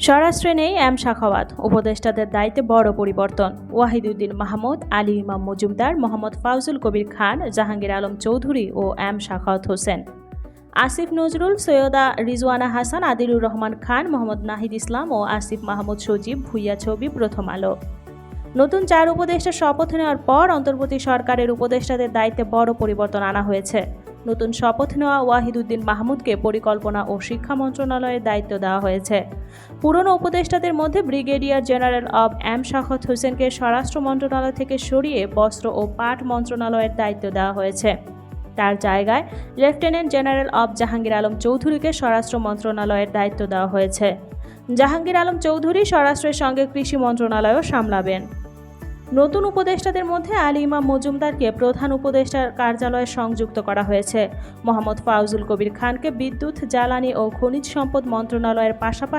স্বরাষ্ট্রে নেই এম শাখাওয়াত, উপদেষ্টাদের দায়িত্বে বড় পরিবর্তন। ওয়াহিদুদ্দিন মাহমুদ, আলী ইমাম মজুমদার, মোহাম্মদ ফাউজুল কবির খান, জাহাঙ্গীর আলম চৌধুরী ও এম শাখাওয়াত হোসেন, আসিফ নজরুল, সৈয়দা রিজওয়ানা হাসান, আদিলুর রহমান খান, মোহাম্মদ নাহিদ ইসলাম ও আসিফ মাহমুদ সজীব ভুইয়া। ছবি প্রথম আলো। নতুন 4 উপদেষ্টার শপথ নেওয়ার পর অন্তর্বর্তী সরকারের উপদেষ্টাদের দায়িত্বে বড় পরিবর্তন আনা হয়েছে। নতুন শপথ নেওয়া ওয়াহিদুদ্দিন মাহমুদকে পরিকল্পনা ও শিক্ষা মন্ত্রণালয়ের দায়িত্ব দেওয়া হয়েছে। পুরনো উপদেষ্টাদের মধ্যে ব্রিগেডিয়ার জেনারেল অব এম শাখাওয়াত হোসেনকে স্বরাষ্ট্র মন্ত্রণালয় থেকে সরিয়ে বস্ত্র ও পাট মন্ত্রণালয়ের দায়িত্ব দেওয়া হয়েছে। তার জায়গায় lieutenant general of Jahangir Alam চৌধুরীকে স্বরাষ্ট্র মন্ত্রণালয়ের দায়িত্ব দেওয়া হয়েছে। জাহাঙ্গীর আলম চৌধুরী স্বরাষ্ট্রের সঙ্গে কৃষি মন্ত্রণালয়ও সামলাবেন। নতুন উপদেষ্টাদের মধ্যে আলী ইমাম মজুমদারকে প্রধান উপদেষ্টার কার্যালয়ে সংযুক্ত করা হয়েছে। মোহাম্মদ ফাউজুল কবির খানকে বিদ্যুৎ, জ্বালানি ও খনিজ সম্পদ মন্ত্রণালয়ের পাশাপাশি